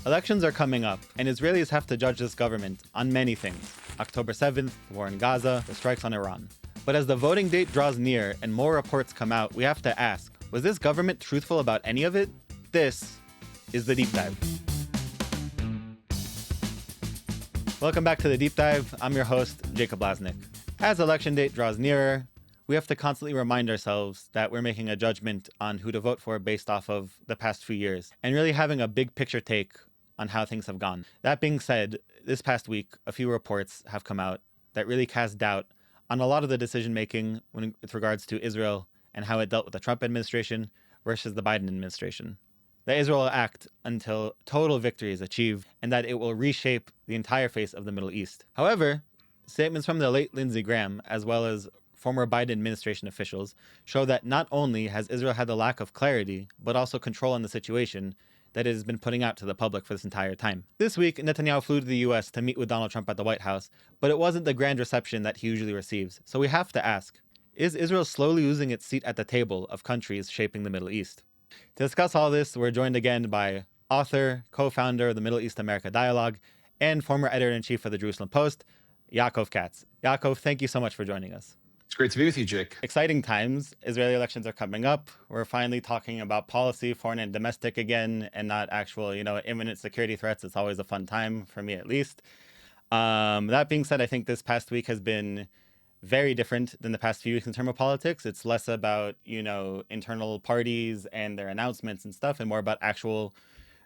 Elections are coming up, and Israelis have to judge this government on many things. October 7th, the war in Gaza, the strikes on Iran. But as the voting date draws near and more reports come out, we have to ask, was this government truthful about any of it? This is The Deep Dive. Welcome back to The Deep Dive. I'm your host, Jacob Lasnik. As election date draws nearer, we have to constantly remind ourselves that we're making a judgment on who to vote for based off of the past few years, and really having a big picture take on how things have gone. That being said, this past week, a few reports have come out that really cast doubt on a lot of the decision-making with regards to Israel and how it dealt with the Trump administration versus the Biden administration. That Israel will act until total victory is achieved and that it will reshape the entire face of the Middle East. However, statements from the late Lindsey Graham, as well as former Biden administration officials, show that not only has Israel had the lack of clarity, but also control on the situation that it has been putting out to the public for this entire time. This week, Netanyahu flew to the US to meet with Donald Trump at the White House, but it wasn't the grand reception that he usually receives. So we have to ask, is Israel slowly losing its seat at the table of countries shaping the Middle East? To discuss all this, we're joined again by author, co-founder of the Middle East America Dialogue, and former editor-in-chief of the Jerusalem Post, Yaakov Katz. Yaakov, thank you so much for joining us. It's great to be with you, Jake. Exciting times. Israeli elections are coming up. We're finally talking about policy, foreign and domestic again, and not actual, imminent security threats. It's always a fun time, for me at least. That being said, I think this past week has been very different than the past few weeks in terms of politics. It's less about, internal parties and their announcements and stuff, and more about actual,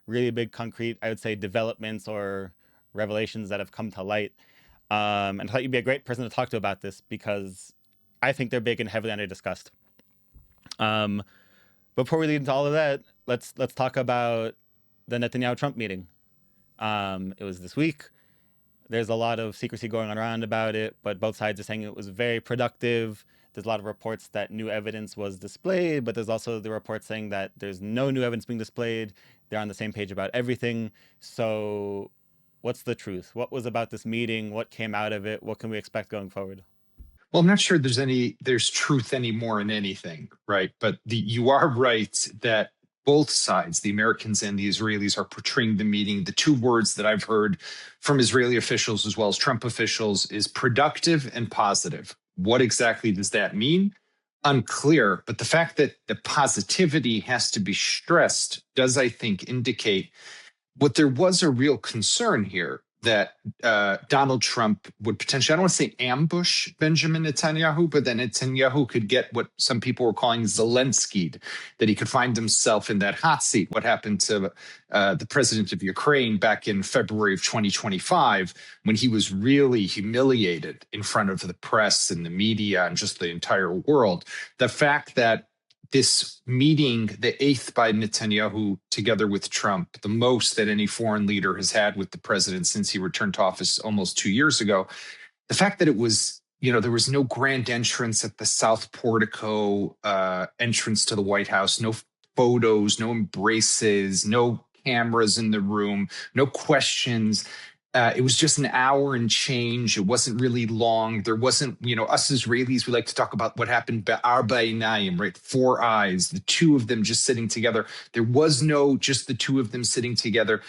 really big, concrete, I would say, developments or revelations that have come to light. And I thought you'd be a great person to talk to about this because I think they're big and heavily under-discussed. Before we lead into all of that, let's talk about the Netanyahu-Trump meeting. It was this week. There's a lot of secrecy going on around about it, but both sides are saying it was very productive. There's a lot of reports that new evidence was displayed, but there's also the reports saying that there's no new evidence being displayed. They're on the same page about everything. So what's the truth? What was about this meeting? What came out of it? What can we expect going forward? Well, I'm not sure there's truth anymore in anything, right? But you are right that both sides, the Americans and the Israelis, are portraying the meeting. The two words that I've heard from Israeli officials as well as Trump officials is productive and positive. What exactly does that mean? Unclear. But the fact that the positivity has to be stressed does, I think, indicate what there was a real concern here that Donald Trump would potentially, I don't want to say ambush Benjamin Netanyahu, but that Netanyahu could get what some people were calling Zelensky'd, that he could find himself in that hot seat. What happened to the president of Ukraine back in February of 2025, when he was really humiliated in front of the press and the media and just the entire world. The fact that this meeting, the eighth by Netanyahu together with Trump, the most that any foreign leader has had with the president since he returned to office almost 2 years ago, the fact that it was, there was no grand entrance at the South Portico entrance to the White House, no photos, no embraces, no cameras in the room, no questions. It was just an hour and change. It wasn't really long. There wasn't, us Israelis, we like to talk about what happened be'arba einayim, right? 4 eyes, the two of them just sitting together. There was no just the two of them sitting together.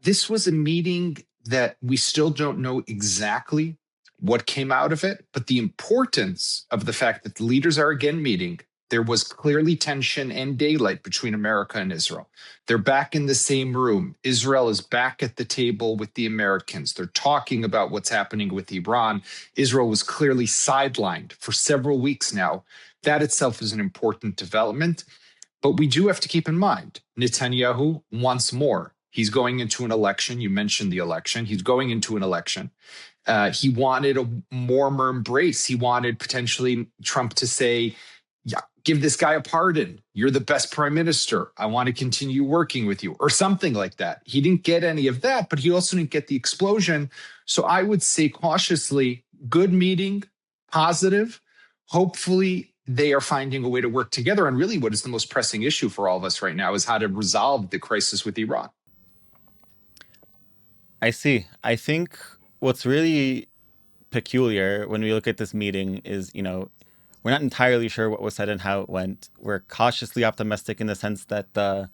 This was a meeting that we still don't know exactly what came out of it, but the importance of the fact that the leaders are again meeting. There was clearly tension and daylight between America and Israel. They're back in the same room. Israel is back at the table with the Americans. They're talking about what's happening with Iran. Israel was clearly sidelined for several weeks now. That itself is an important development. But we do have to keep in mind, Netanyahu wants more. He's going into an election. You mentioned the election. He's going into an election. He wanted a warmer embrace. He wanted potentially Trump to say, yeah, give this guy a pardon. You're the best prime minister. I want to continue working with you, or something like that. He didn't get any of that, but he also didn't get the explosion. So I would say cautiously, good meeting, positive. Hopefully they are finding a way to work together. And really what is the most pressing issue for all of us right now is how to resolve the crisis with Iran. I see. I think what's really peculiar when we look at this meeting is, we're not entirely sure what was said and how it went. We're cautiously optimistic in the sense that the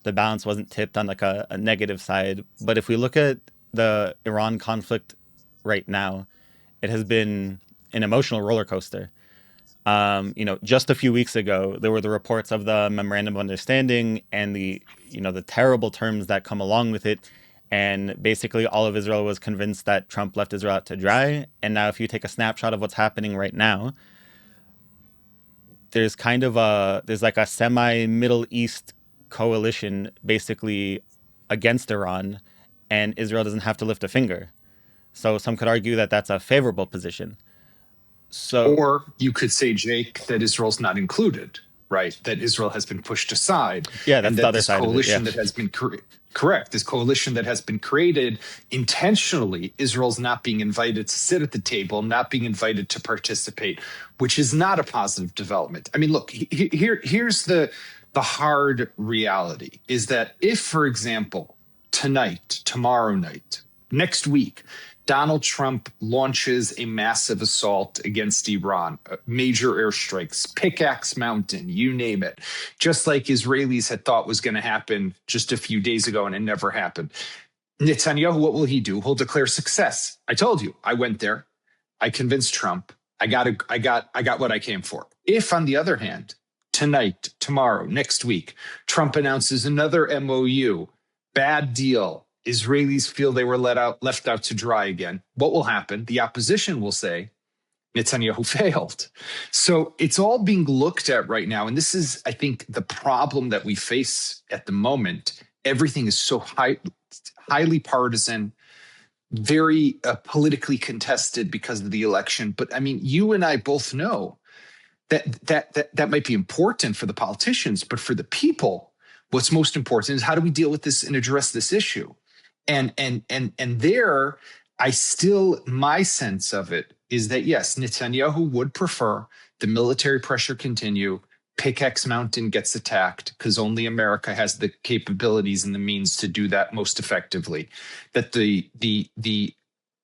the balance wasn't tipped on like a negative side. But if we look at the Iran conflict right now, it has been an emotional roller coaster. Just a few weeks ago, there were the reports of the memorandum of understanding and the terrible terms that come along with it. And basically all of Israel was convinced that Trump left Israel out to dry. And now if you take a snapshot of what's happening right now, there's like a semi-Middle East coalition basically against Iran, and Israel doesn't have to lift a finger. So some could argue that that's a favorable position. Or you could say, Jake, that Israel's not included, right? That Israel has been pushed aside. Yeah, that's and that the other this side coalition of it. Yeah. that has been correct, this coalition that has been created intentionally, Israel's not being invited to sit at the table, not being invited to participate, which is not a positive development. I mean, look, here's the hard reality is that if, for example, tonight, tomorrow night, next week, Donald Trump launches a massive assault against Iran, major airstrikes, Pickaxe Mountain, you name it, just like Israelis had thought was going to happen just a few days ago, and it never happened. Netanyahu, what will he do? He'll declare success. I told you, I went there. I convinced Trump. I got what I came for. If, on the other hand, tonight, tomorrow, next week, Trump announces another MOU, bad deal, Israelis feel they were left out to dry again, what will happen? The opposition will say, Netanyahu failed. So it's all being looked at right now. And this is, I think, the problem that we face at the moment. Everything is so highly partisan, very politically contested because of the election. But I mean, you and I both know that might be important for the politicians, but for the people, what's most important is how do we deal with this and address this issue? And there, my sense of it is that, yes, Netanyahu would prefer the military pressure continue. Pickaxe Mountain gets attacked because only America has the capabilities and the means to do that most effectively. That the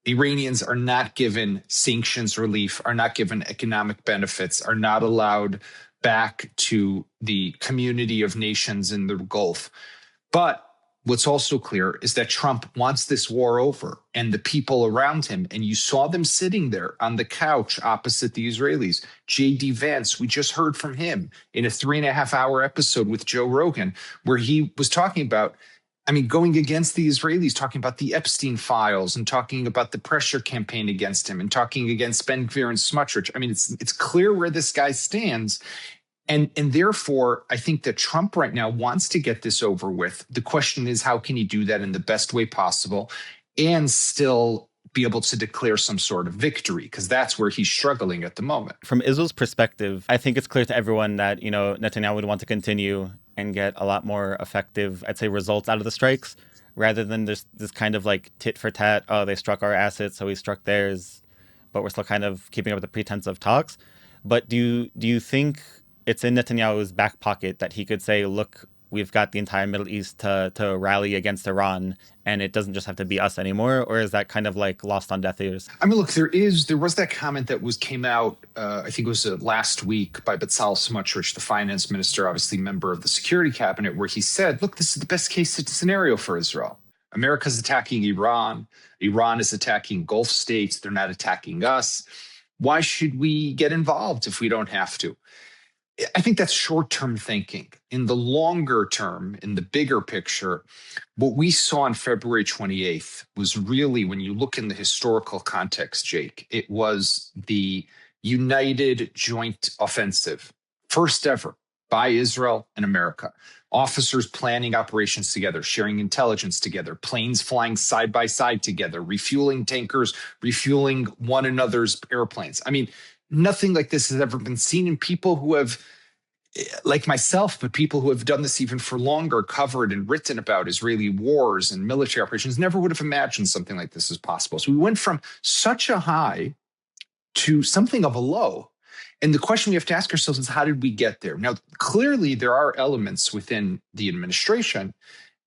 Iranians are not given sanctions relief, are not given economic benefits, are not allowed back to the community of nations in the Gulf. But what's also clear is that Trump wants this war over, and the people around him, and you saw them sitting there on the couch opposite the Israelis. J.D. Vance, we just heard from him in a 3.5-hour episode with Joe Rogan, where he was talking about, going against the Israelis, talking about the Epstein files and talking about the pressure campaign against him and talking against Ben Gvir and Smotrich. It's clear where this guy stands. And therefore, I think that Trump right now wants to get this over with. The question is, how can he do that in the best way possible and still be able to declare some sort of victory? Because that's where he's struggling at the moment. From Israel's perspective, I think it's clear to everyone that, Netanyahu would want to continue and get a lot more effective, I'd say, results out of the strikes, rather than this kind of like tit for tat, oh, they struck our assets, so we struck theirs, but we're still kind of keeping up with the pretense of talks. But do you think it's in Netanyahu's back pocket that he could say, look, we've got the entire Middle East to rally against Iran, and it doesn't just have to be us anymore? Or is that kind of like lost on deaf ears? Look, there was that comment that came out, I think it was last week, by Bezalel Smotrich, the finance minister, obviously member of the security cabinet, where he said, look, this is the best case scenario for Israel. America's attacking Iran. Iran is attacking Gulf states. They're not attacking us. Why should we get involved if we don't have to? I think that's short-term thinking. In the longer term, in the bigger picture, what we saw on February 28th was really, when you look in the historical context, Jake, it was the united joint offensive, first ever, by Israel and America. Officers planning operations together, sharing intelligence together, planes flying side by side together, refueling tankers, refueling one another's airplanes. Nothing like this has ever been seen, in people who have, like myself, but people who have done this even for longer, covered and written about Israeli wars and military operations, never would have imagined something like this as possible. So we went from such a high to something of a low. And the question we have to ask ourselves is, how did we get there? Now, clearly, there are elements within the administration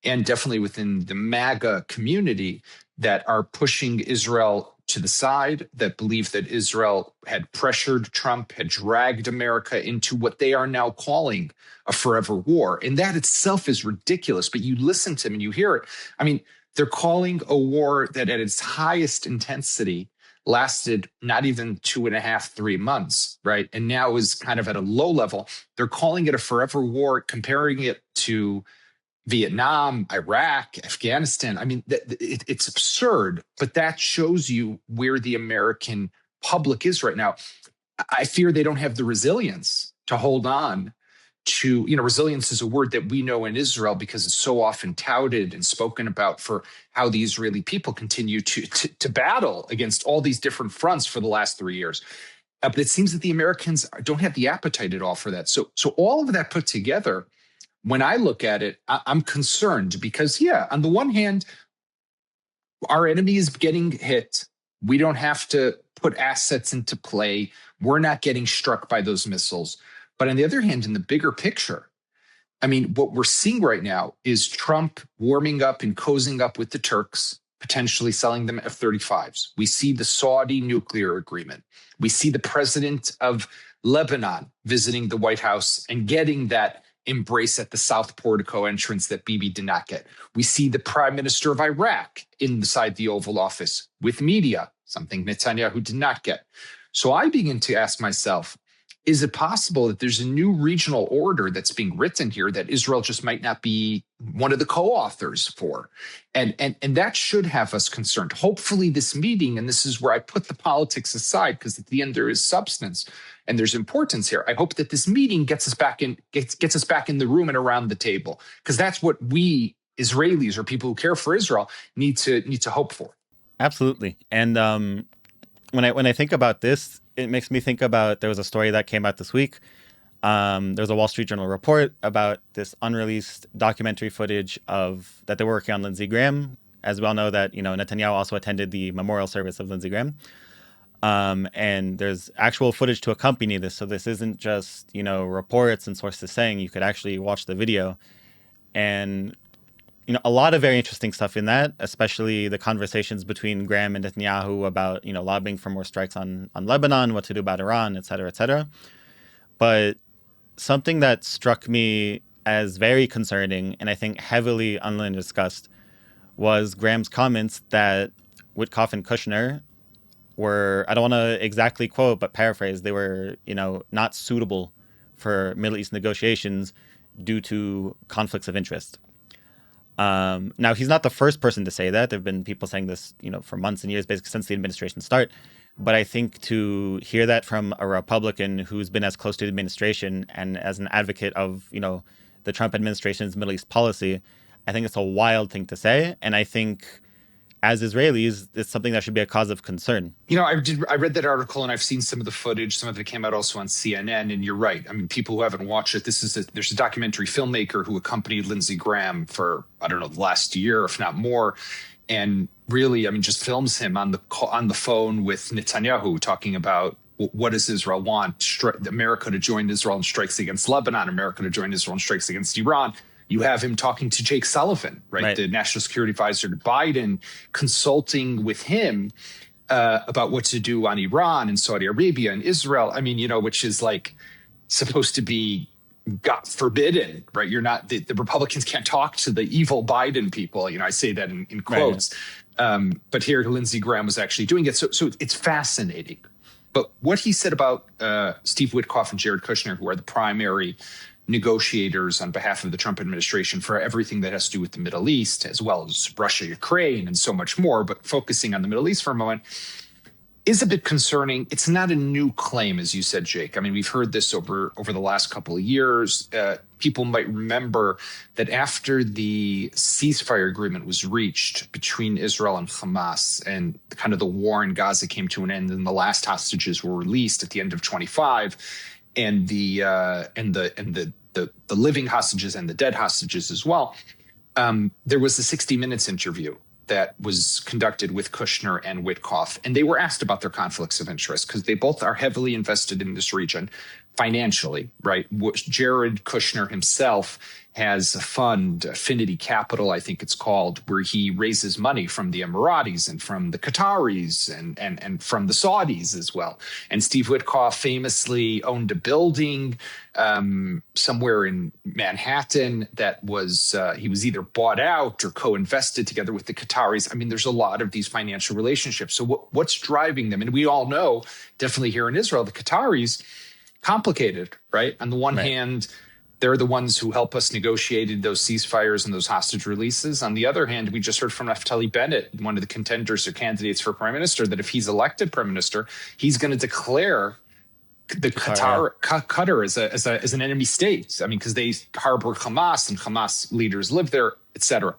and definitely within the MAGA community that are pushing Israel to the side, that believe that Israel had pressured Trump, had dragged America into what they are now calling a forever war. And that itself is ridiculous. But you listen to them and you hear it. I mean, they're calling a war that at its highest intensity lasted not even 2.5, 3 months, right? And now is kind of at a low level. They're calling it a forever war, comparing it to Vietnam, Iraq, Afghanistan. I mean, it's absurd, but that shows you where the American public is right now. I fear they don't have the resilience to hold on to, resilience is a word that we know in Israel because it's so often touted and spoken about for how the Israeli people continue to battle against all these different fronts for the last 3 years. But it seems that the Americans don't have the appetite at all for that. So all of that put together, when I look at it, I'm concerned because, on the one hand, our enemy is getting hit. We don't have to put assets into play. We're not getting struck by those missiles. But on the other hand, in the bigger picture, I mean, what we're seeing right now is Trump warming up and cozying up with the Turks, potentially selling them F-35s. We see the Saudi nuclear agreement. We see the president of Lebanon visiting the White House and getting that embrace at the South Portico entrance that Bibi did not get. We see the prime minister of Iraq inside the Oval Office with media, something Netanyahu did not get. So I begin to ask myself, is it possible that there's a new regional order that's being written here that Israel just might not be one of the co-authors for? And that should have us concerned. Hopefully this meeting, and this is where I put the politics aside, because at the end there is substance and there's importance here. I hope that this meeting gets us back in the room and around the table, because that's what we Israelis or people who care for Israel need to hope for. Absolutely. And when I think about this, it makes me think about, there was a story that came out this week. There was a Wall Street Journal report about this unreleased documentary footage that they were working on Lindsey Graham. As we all know that, Netanyahu also attended the memorial service of Lindsey Graham. And there's actual footage to accompany this. So this isn't just, reports and sources saying. You could actually watch the video. And, a lot of very interesting stuff in that, especially the conversations between Graham and Netanyahu about, lobbying for more strikes on Lebanon, what to do about Iran, et cetera, et cetera. But something that struck me as very concerning, and I think heavily discussed, was Graham's comments that Witkoff and Kushner were, I don't want to exactly quote, but paraphrase, they were, not suitable for Middle East negotiations due to conflicts of interest. Now, he's not the first person to say that. There have been people saying this, for months and years, basically since the administration start. But I think to hear that from a Republican who's been as close to the administration and as an advocate of, the Trump administration's Middle East policy, I think it's a wild thing to say. And I think as Israelis, it's something that should be a cause of concern. I read that article and I've seen some of the footage. Some of it came out also on CNN. And you're right. I mean, people who haven't watched it, there's a documentary filmmaker who accompanied Lindsey Graham for, I don't know, the last year, if not more. And really, I mean, just films him on the phone with Netanyahu talking about what does Israel want? America to join Israel in strikes against Lebanon, America to join Israel in strikes against Iran. You have him talking to Jake Sullivan, right? The national security advisor to Biden, consulting with him about what to do on Iran and Saudi Arabia and Israel. I mean, which is like supposed to be God forbidden, right? You're not, the Republicans can't talk to the evil Biden people. I say that in quotes. Right. But here Lindsey Graham was actually doing it. So it's fascinating. But what he said about Steve Witkoff and Jared Kushner, who are the primary negotiators on behalf of the Trump administration for everything that has to do with the Middle East, as well as Russia, Ukraine, and so much more, but focusing on the Middle East for a moment, is a bit concerning. It's not a new claim, as you said, Jake. I mean, we've heard this over the last couple of years. People might remember that after the ceasefire agreement was reached between Israel and Hamas, and kind of the war in Gaza came to an end, and the last hostages were released at the end of 25, and the living hostages and the dead hostages as well. There was a 60 Minutes interview that was conducted with Kushner and Witkoff, and they were asked about their conflicts of interest because they both are heavily invested in this region financially, right? Jared Kushner himself has a fund, Affinity Capital, I think it's called, where he raises money from the Emiratis and from the Qataris and from the Saudis as well. And Steve Witkoff famously owned a building somewhere in Manhattan that was he was either bought out or co-invested together with the Qataris. I mean, there's a lot of these financial relationships. So what's driving them? And we all know, definitely here in Israel, the Qataris, complicated, right? On the one hand, they're the ones who help us negotiate those ceasefires and those hostage releases. On the other hand, we just heard from Naftali Bennett, one of the contenders or candidates for prime minister, that if he's elected prime minister, he's going to declare the Qatar as an enemy state. I mean, because they harbor Hamas and Hamas leaders live there, etc.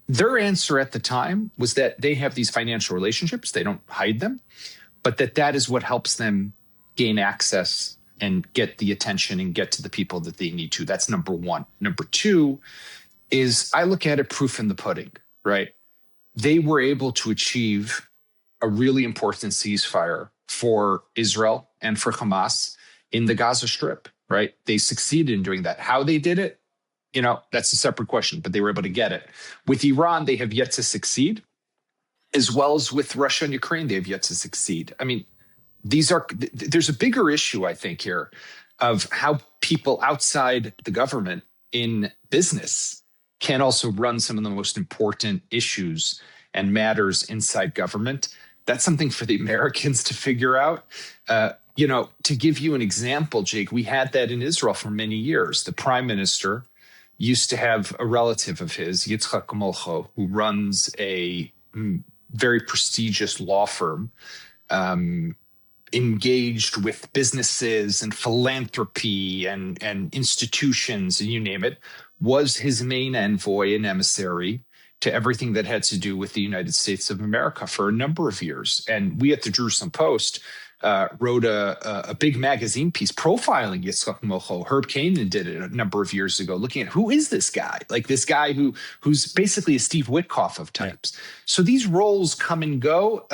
Their answer at the time was that they have these financial relationships. They don't hide them, but that is what helps them gain access and get the attention and get to the people that they need to. That's number one. Number two is I look at it proof in the pudding, right? They were able to achieve a really important ceasefire for Israel and for Hamas in the Gaza Strip, right? They succeeded in doing that. How they did it, that's a separate question, but they were able to get it. With Iran, they have yet to succeed, as well as with Russia and Ukraine, they have yet to succeed. I mean, there's a bigger issue, I think, here of how people outside the government in business can also run some of the most important issues and matters inside government. That's something for the Americans to figure out. To give you an example, Jake, we had that in Israel for many years. The prime minister used to have a relative of his, Yitzhak Molcho, who runs a very prestigious law firm, engaged with businesses and philanthropy and institutions, and you name it, was his main envoy and emissary to everything that had to do with the United States of America for a number of years. And we at the Jerusalem Post wrote a big magazine piece profiling Yitzhak Molcho. Herb Kanan did it a number of years ago, looking at who is this guy? Like this guy who's basically a Steve Witkoff of types. Yeah. So these roles come and go.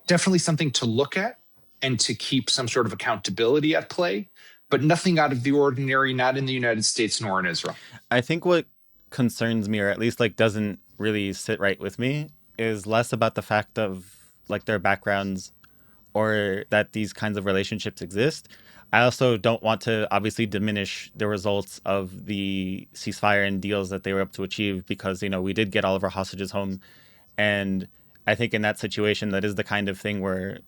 Definitely something to look at and to keep some sort of accountability at play, but nothing out of the ordinary, not in the United States nor in Israel. I think what concerns me, or at least doesn't really sit right with me, is less about the fact of their backgrounds or that these kinds of relationships exist. I also don't want to obviously diminish the results of the ceasefire and deals that they were able to achieve because, we did get all of our hostages home. And I think in that situation, that is the kind of thing where,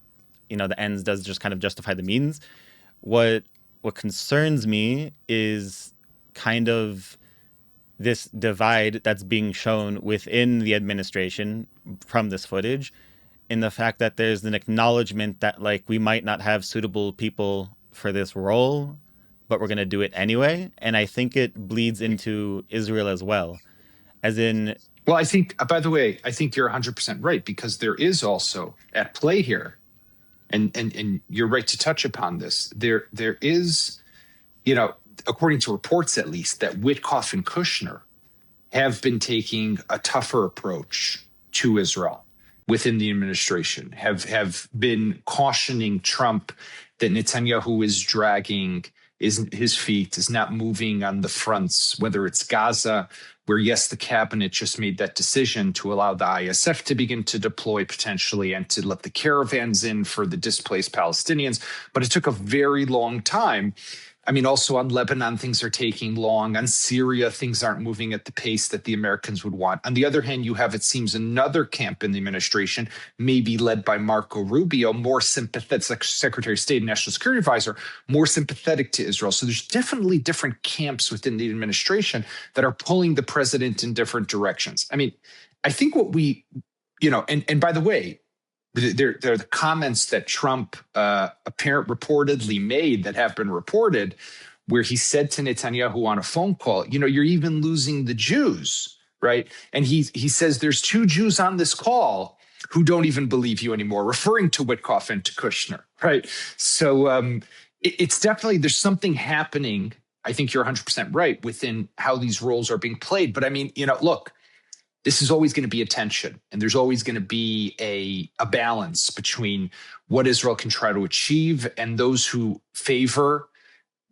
the ends does just kind of justify the means. What concerns me is kind of this divide that's being shown within the administration from this footage, in the fact that there's an acknowledgement that we might not have suitable people for this role, but we're going to do it anyway. And I think it bleeds into Israel as well, as in... Well, I think, by the way, I think you're 100% right, because there is also at play here, and you're right to touch upon this. There is, according to reports at least, that Witkoff and Kushner have been taking a tougher approach to Israel within the administration, have been cautioning Trump that Netanyahu is dragging his feet, is not moving on the fronts, whether it's Gaza, where, yes, the cabinet just made that decision to allow the ISF to begin to deploy potentially and to let the caravans in for the displaced Palestinians. But it took a very long time. I mean, also on Lebanon, things are taking long. On Syria, things aren't moving at the pace that the Americans would want. On the other hand, you have, it seems, another camp in the administration, maybe led by Marco Rubio, more sympathetic, Secretary of State and National Security Advisor, more sympathetic to Israel. So there's definitely different camps within the administration that are pulling the president in different directions. I mean, I think what we, and by the way, there are the comments that Trump reportedly made that have been reported, where he said to Netanyahu on a phone call, you're even losing the Jews, right? And he says there's 2 Jews on this call who don't even believe you anymore, referring to Witkoff and to Kushner, right? So it's definitely, there's something happening. I think you're 100% right within how these roles are being played. But I mean, look, this is always going to be a tension, and there's always going to be a balance between what Israel can try to achieve and those who favor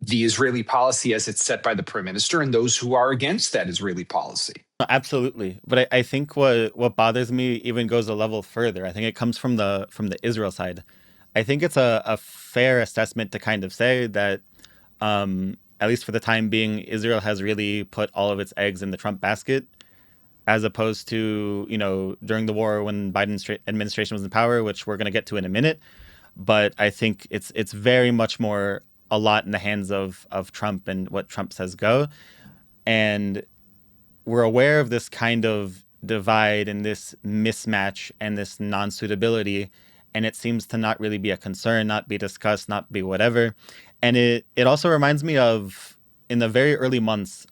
the Israeli policy as it's set by the prime minister and those who are against that Israeli policy. Absolutely. But I think what bothers me even goes a level further. I think it comes from the Israel side. I think it's a fair assessment to kind of say that at least for the time being, Israel has really put all of its eggs in the Trump basket, as opposed to, during the war when Biden's administration was in power, which we're going to get to in a minute. But I think it's very much more a lot in the hands of Trump and what Trump says go. And we're aware of this kind of divide and this mismatch and this non-suitability, and it seems to not really be a concern, not be discussed, not be whatever. And it also reminds me of, in the very early months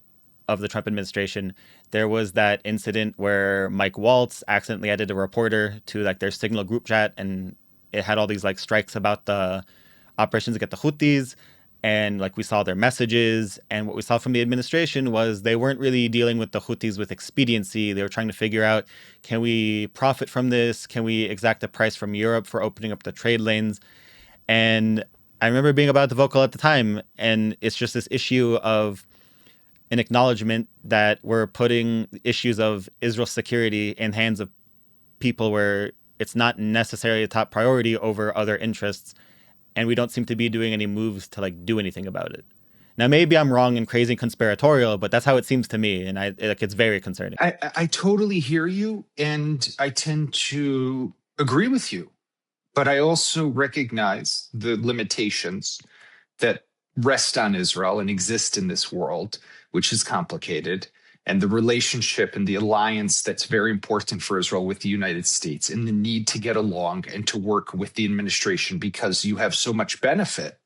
of the Trump administration, there was that incident where Mike Waltz accidentally added a reporter to like their Signal group chat, and it had all these like strikes about the operations against the Houthis. And like we saw their messages, and what we saw from the administration was they weren't really dealing with the Houthis with expediency. They were trying to figure out, can we profit from this? Can we exact a price from Europe for opening up the trade lanes? And I remember being about the vocal at the time, and it's just this issue of an acknowledgement that we're putting issues of Israel's security in hands of people where it's not necessarily a top priority over other interests. And we don't seem to be doing any moves to like do anything about it. Now, maybe I'm wrong and crazy and conspiratorial, but that's how it seems to me. And it's very concerning. I totally hear you, and I tend to agree with you. But I also recognize the limitations that rest on Israel and exist in this world, which is complicated, and the relationship and the alliance that's very important for Israel with the United States, and the need to get along and to work with the administration because you have so much benefit.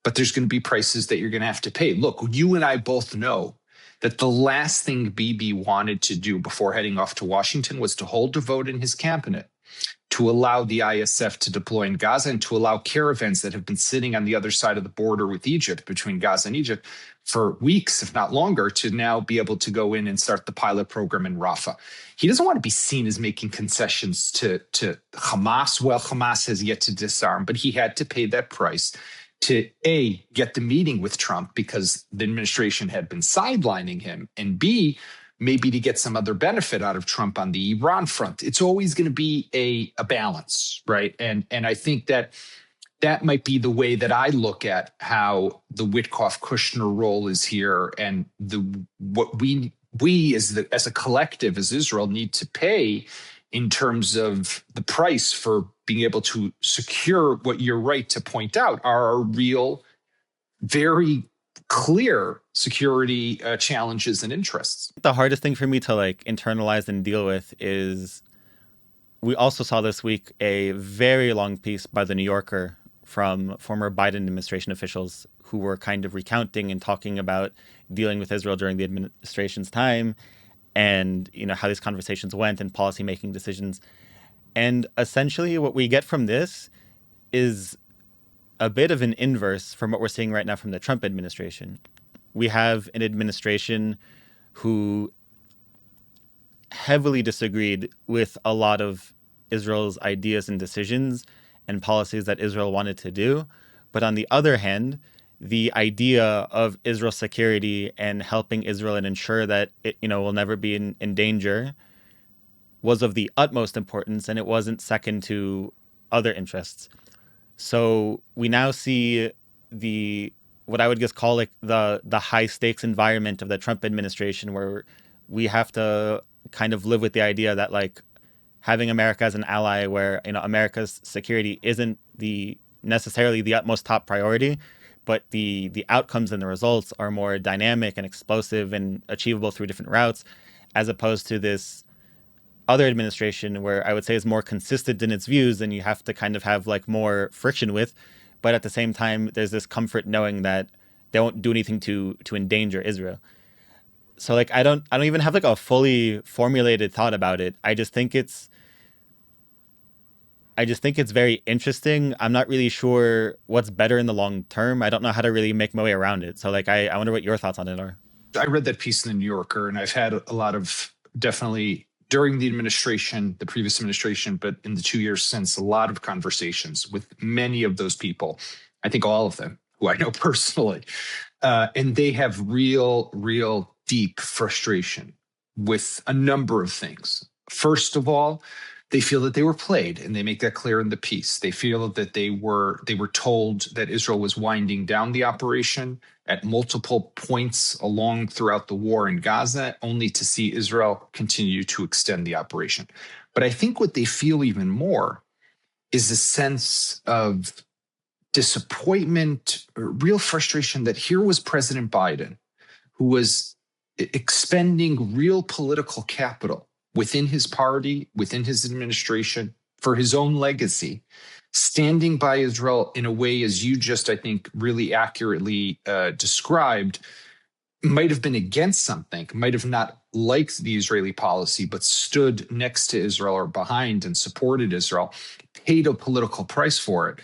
But there's going to be prices that you're going to have to pay. Look, you and I both know that the last thing Bibi wanted to do before heading off to Washington was to hold a vote in his cabinet to allow the ISF to deploy in Gaza and to allow caravans that have been sitting on the other side of the border with Egypt, between Gaza and Egypt, for weeks, if not longer, to now be able to go in and start the pilot program in Rafah. He doesn't want to be seen as making concessions to Hamas. Well, Hamas has yet to disarm, but he had to pay that price to A, get the meeting with Trump because the administration had been sidelining him, and B, maybe to get some other benefit out of Trump on the Iran front. It's always going to be a balance, right? And I think that might be the way that I look at how the Witkoff-Kushner role is here, and what we as a collective, as Israel, need to pay in terms of the price for being able to secure what you're right to point out are real, very clear security challenges and interests. The hardest thing for me to like internalize and deal with is, we also saw this week a very long piece by the New Yorker from former Biden administration officials who were kind of recounting and talking about dealing with Israel during the administration's time, and how these conversations went and policymaking decisions. And essentially what we get from this is a bit of an inverse from what we're seeing right now from the Trump administration. We have an administration who heavily disagreed with a lot of Israel's ideas and decisions and policies that Israel wanted to do. But on the other hand, the idea of Israel's security and helping Israel and ensure that it will never be in danger was of the utmost importance, and it wasn't second to other interests. So we now see what I would just call like the high stakes environment of the Trump administration, where we have to kind of live with the idea that like having America as an ally, where America's security isn't necessarily the utmost top priority, but the outcomes and the results are more dynamic and explosive and achievable through different routes, as opposed to this other administration where I would say is more consistent in its views and you have to kind of have like more friction with, but at the same time there's this comfort knowing that they won't do anything to endanger Israel. So like I don't even have like a fully formulated thought about it. I just think it's very interesting. I'm not really sure what's better in the long term. I don't know how to really make my way around it. So like I wonder what your thoughts on it are. I read that piece in the New Yorker, and I've had a lot of, definitely during the previous administration, but in the 2 years since, a lot of conversations with many of those people. I think all of them who I know personally, and they have real deep frustration with a number of things. First of all, they feel that they were played, and they make that clear in the piece. They feel that they were told that Israel was winding down the operation at multiple points along throughout the war in Gaza, only to see Israel continue to extend the operation. But I think what they feel even more is a sense of disappointment, real frustration that here was President Biden, who was expending real political capital within his party, within his administration, for his own legacy, standing by Israel in a way, as you just, I think, really accurately described, might have been against something, might have not liked the Israeli policy, but stood next to Israel or behind and supported Israel, paid a political price for it,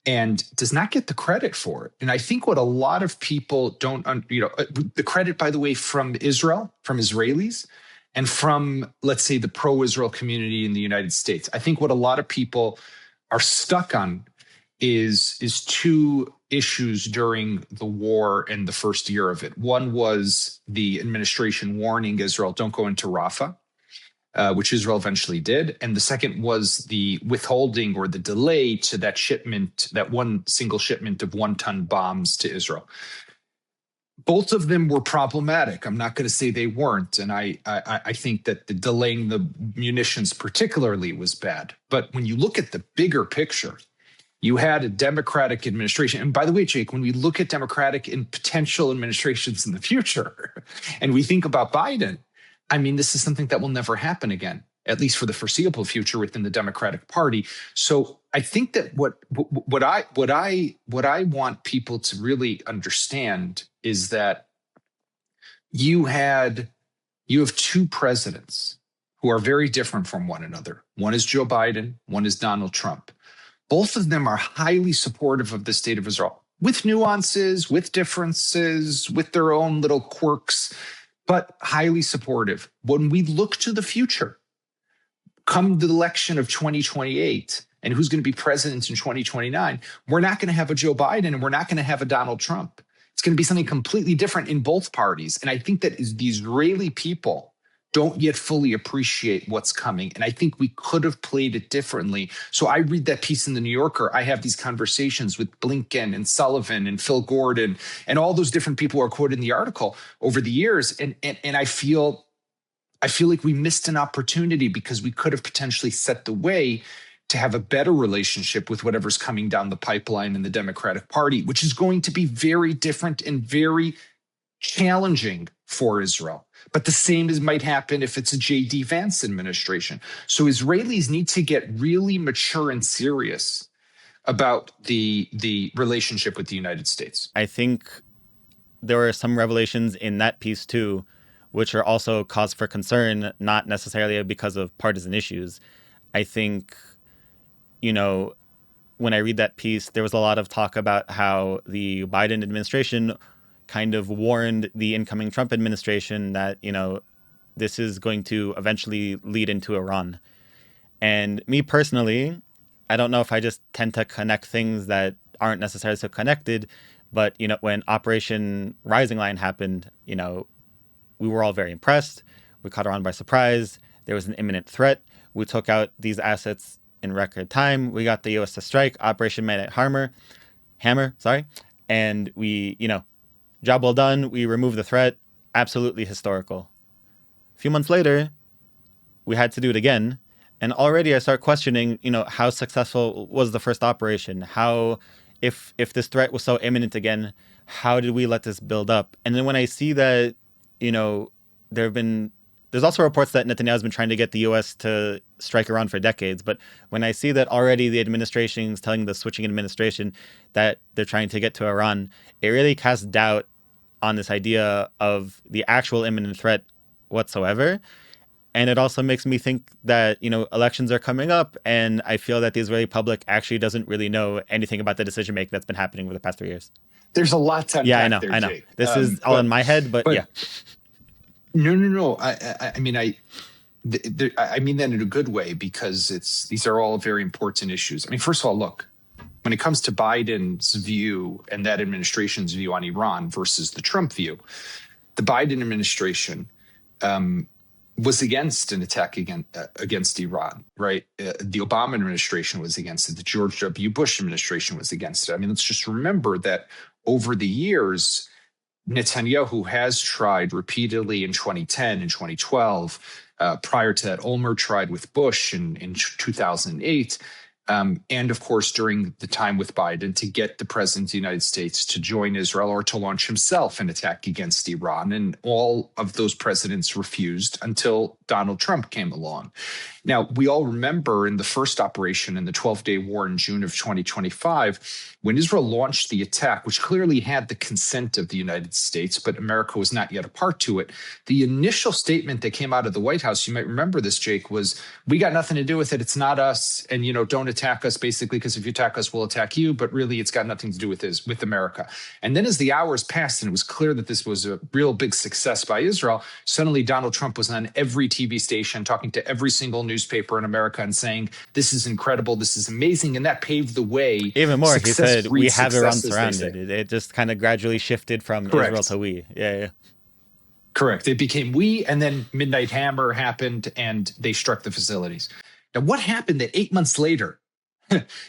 and does not get the credit for it. And I think what a lot of people don't, the credit, by the way, from Israel, from Israelis, and from, let's say, the pro-Israel community in the United States. I think what a lot of people are stuck on is two issues during the war and the first year of it. One was the administration warning Israel, don't go into Rafah, which Israel eventually did. And the second was the withholding or the delay to that shipment, that one single shipment of 1-ton bombs to Israel. Both of them were problematic. I'm not going to say they weren't. And I think that the delaying the munitions particularly was bad. But when you look at the bigger picture, you had a Democratic administration. And by the way, Jake, when we look at Democratic and potential administrations in the future, and we think about Biden, I mean, this is something that will never happen again, at least for the foreseeable future within the Democratic Party. So I think that what I want people to really understand is that you have two presidents who are very different from one another. One is Joe Biden, one is Donald Trump. Both of them are highly supportive of the state of Israel, with nuances, with differences, with their own little quirks, but highly supportive. When we look to the future, come the election of 2028, and who's going to be president in 2029, we're not going to have a Joe Biden and we're not going to have a Donald Trump. It's going to be something completely different in both parties. And I think that the Israeli people don't yet fully appreciate what's coming. And I think we could have played it differently. So I read that piece in the New Yorker. I have these conversations with Blinken and Sullivan and Phil Gordon and all those different people who are quoted in the article over the years. And I feel like we missed an opportunity because we could have potentially set the way to have a better relationship with whatever's coming down the pipeline in the Democratic Party, which is going to be very different and very challenging for Israel. But the same as might happen if it's a J.D. Vance administration. So Israelis need to get really mature and serious about the relationship with the United States. I think there were some revelations in that piece too, which are also cause for concern, not necessarily because of partisan issues. I think, when I read that piece, there was a lot of talk about how the Biden administration kind of warned the incoming Trump administration that, this is going to eventually lead into Iran. And me personally, I don't know if I just tend to connect things that aren't necessarily so connected, but, when Operation Rising Lion happened, we were all very impressed. We caught Iran by surprise. There was an imminent threat. We took out these assets in record time. We got the U.S. to strike, Operation Midnight Hammer, and we, job well done. We removed the threat. Absolutely historical. A few months later, we had to do it again. And already I start questioning, how successful was the first operation? How, if this threat was so imminent again, how did we let this build up? And then when I see that, there's also reports that Netanyahu has been trying to get the U.S. to strike Iran for decades. But when I see that already the administration is telling the switching administration that they're trying to get to Iran, it really casts doubt on this idea of the actual imminent threat whatsoever. And it also makes me think that, elections are coming up, and I feel that the Israeli public actually doesn't really know anything about the decision making that's been happening over the past 3 years. There's a lot to unpack there, I know. Jake. This is all in my head, but yeah. No. I mean that in a good way, because these are all very important issues. I mean, first of all, look, when it comes to Biden's view and that administration's view on Iran versus the Trump view, the Biden administration was against an attack against Iran, right? The Obama administration was against it. The George W. Bush administration was against it. I mean, let's just remember that over the years, Netanyahu has tried repeatedly in 2010 and 2012. Prior to that, Olmert tried with Bush in 2008. And of course, during the time with Biden, to get the president of the United States to join Israel or to launch himself an attack against Iran. And all of those presidents refused until Donald Trump came along. Now, we all remember in the first operation in the 12-day war in June of 2025, when Israel launched the attack, which clearly had the consent of the United States, but America was not yet a part to it, the initial statement that came out of the White House, you might remember this, Jake, was, we got nothing to do with it. It's not us. And, don't attack us, basically, because if you attack us, we'll attack you. But really, it's got nothing to do with America. And then as the hours passed and it was clear that this was a real big success by Israel, suddenly Donald Trump was on every TV station talking to every single newspaper in America and saying, this is incredible, this is amazing. And that paved the way. Even more, he said, we have Iran surrounded. It just kind of gradually shifted from Correct. Israel to we. Yeah. Correct. It became we, and then Midnight Hammer happened and they struck the facilities. Now, what happened that 8 months later,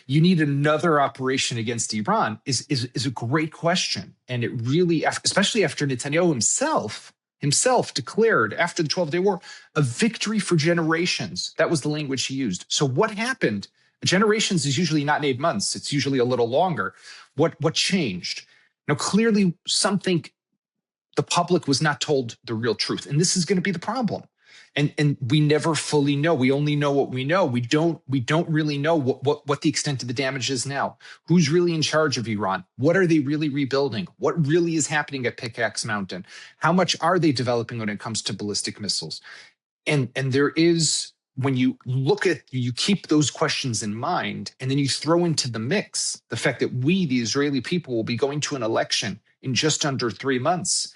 you need another operation against Iran is a great question. And it really, especially after Netanyahu himself declared after the 12-day war, a victory for generations. That was the language he used. So what happened? Generations is usually not 8 months. It's usually a little longer. What changed? Now, clearly something the public was not told the real truth. And this is going to be the problem. And we never fully know. We only know what we know. We don't really know what the extent of the damage is now. Who's really in charge of Iran? What are they really rebuilding? What really is happening at Pickaxe Mountain? How much are they developing when it comes to ballistic missiles? And there is, when you you keep those questions in mind, and then you throw into the mix the fact that we, the Israeli people, will be going to an election in just under 3 months,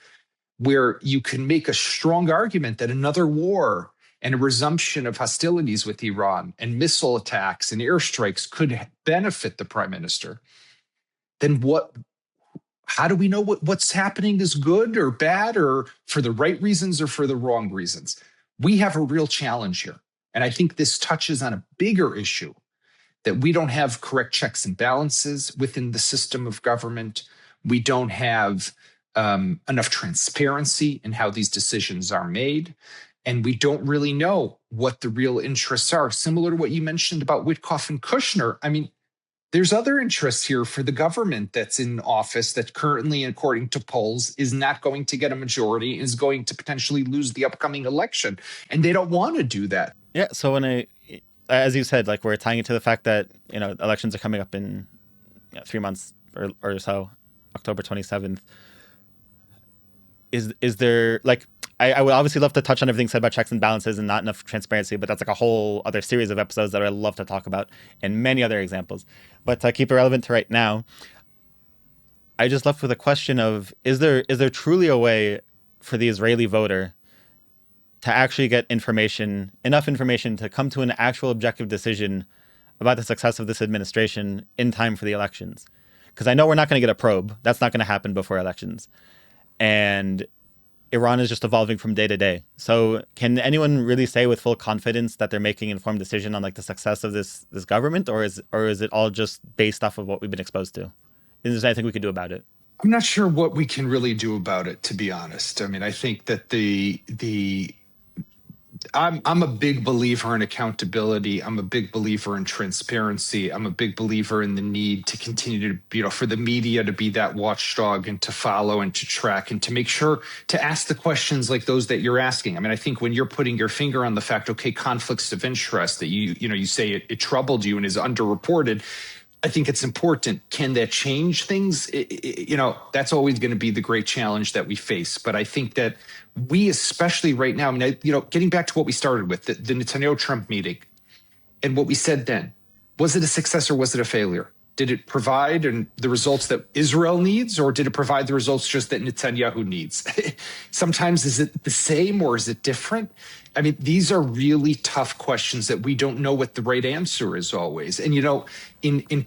where you can make a strong argument that another war and a resumption of hostilities with Iran and missile attacks and airstrikes could benefit the prime minister, then how do we know what's happening is good or bad, or for the right reasons or for the wrong reasons? We have a real challenge here. And I think this touches on a bigger issue, that we don't have correct checks and balances within the system of government. We don't have enough transparency in how these decisions are made. And we don't really know what the real interests are. Similar to what you mentioned about Witkoff and Kushner. I mean, there's other interests here for the government that's in office that currently, according to polls, is not going to get a majority, is going to potentially lose the upcoming election. And they don't want to do that. Yeah. So as you said, like, we're tying it to the fact that, elections are coming up in 3 months or so, October 27th. Is there, like, I would obviously love to touch on everything said about checks and balances and not enough transparency, but that's like a whole other series of episodes that I'd love to talk about, and many other examples. But to keep it relevant to right now, I just left with a question of, is there truly a way for the Israeli voter to actually get enough information to come to an actual objective decision about the success of this administration in time for the elections? Because I know we're not going to get a probe. That's not going to happen before elections. And Iran is just evolving from day to day. So can anyone really say with full confidence that they're making an informed decision on, like, the success of this government, or is it all just based off of what we've been exposed to? Is there anything we could do about it? I'm not sure what we can really do about it, to be honest. I mean, I think that I'm a big believer in accountability. I'm a big believer in transparency. I'm a big believer in the need to continue to, for the media to be that watchdog and to follow and to track and to make sure to ask the questions like those that you're asking. I mean, I think when you're putting your finger on the fact, okay, conflicts of interest that you say it troubled you and is underreported, I think it's important. Can that change things? That's always going to be the great challenge that we face. But I think that we, especially right now, getting back to what we started with, the Netanyahu-Trump meeting and what we said then, was it a success or was it a failure? Did it provide the results that Israel needs, or did it provide the results just that Netanyahu needs? Sometimes is it the same or is it different? I mean, these are really tough questions that we don't know what the right answer is always. And, in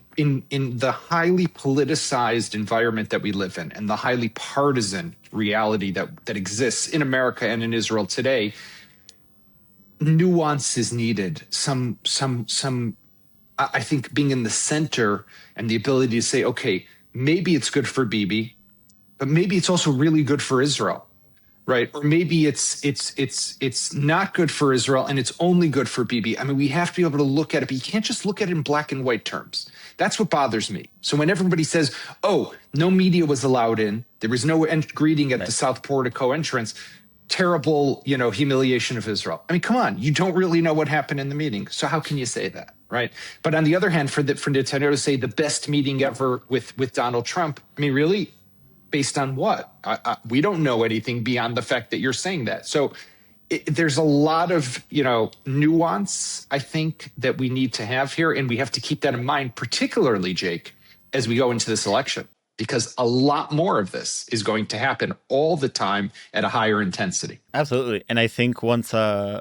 the highly politicized environment that we live in and the highly partisan reality that exists in America and in Israel today, nuance is needed. I think being in the center and the ability to say, okay, maybe it's good for Bibi, but maybe it's also really good for Israel. Right. Or maybe it's not good for Israel and it's only good for Bibi. I mean, we have to be able to look at it, but you can't just look at it in black and white terms. That's what bothers me. So when everybody says, oh, no media was allowed in, there was no greeting at the South Portico entrance, terrible, humiliation of Israel. I mean, come on, you don't really know what happened in the meeting. So how can you say that? Right. But on the other hand, for Netanyahu to say the best meeting ever with Donald Trump, I mean, really? Based on what? We don't know anything beyond the fact that you're saying that. So there's a lot of, nuance, I think, that we need to have here. And we have to keep that in mind, particularly, Jake, as we go into this election, because a lot more of this is going to happen all the time at a higher intensity. Absolutely. And I think once all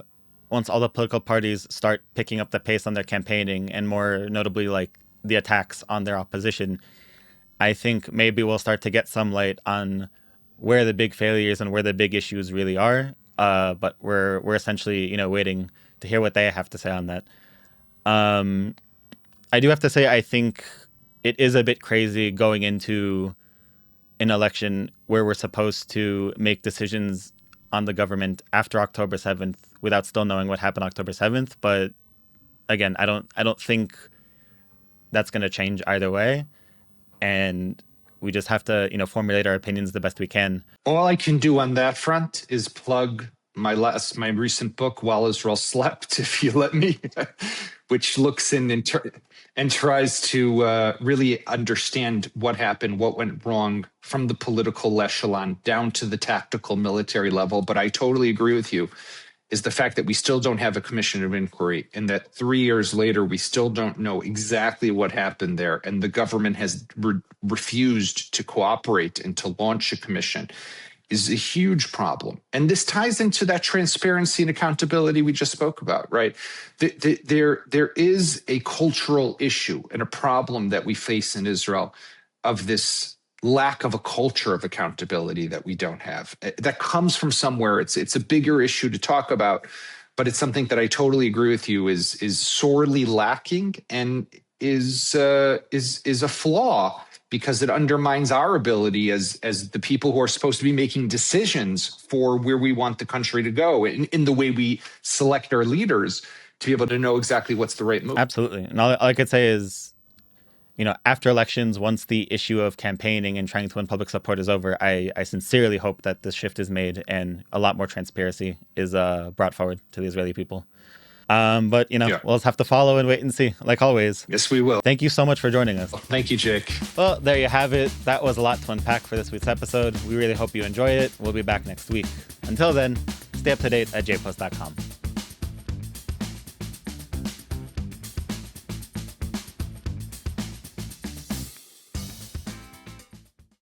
the political parties start picking up the pace on their campaigning, and more notably, like the attacks on their opposition, I think maybe we'll start to get some light on where the big failures and where the big issues really are. But we're essentially, waiting to hear what they have to say on that. I do have to say, I think it is a bit crazy going into an election where we're supposed to make decisions on the government after October 7th without still knowing what happened October 7th. But again, I don't think that's going to change either way. And we just have to, formulate our opinions the best we can. All I can do on that front is plug my recent book, While Israel Slept, if you let me, which looks in and tries to really understand what happened, what went wrong from the political echelon down to the tactical military level. But I totally agree with you, is the fact that we still don't have a commission of inquiry, and that 3 years later, we still don't know exactly what happened there. And the government has refused to cooperate and to launch a commission is a huge problem. And this ties into that transparency and accountability we just spoke about, right? There is a cultural issue and a problem that we face in Israel of this lack of a culture of accountability that we don't have. That comes from somewhere. It's a bigger issue to talk about, but it's something that I totally agree with you is sorely lacking and is a flaw, because it undermines our ability as the people who are supposed to be making decisions for where we want the country to go in the way we select our leaders, to be able to know exactly what's the right move. Absolutely. And all I could say is, after elections, once the issue of campaigning and trying to win public support is over, I sincerely hope that this shift is made and a lot more transparency is brought forward to the Israeli people. But, we'll just have to follow and wait and see, like always. Yes, we will. Thank you so much for joining us. Thank you, Jake. Well, there you have it. That was a lot to unpack for this week's episode. We really hope you enjoy it. We'll be back next week. Until then, stay up to date at jpost.com.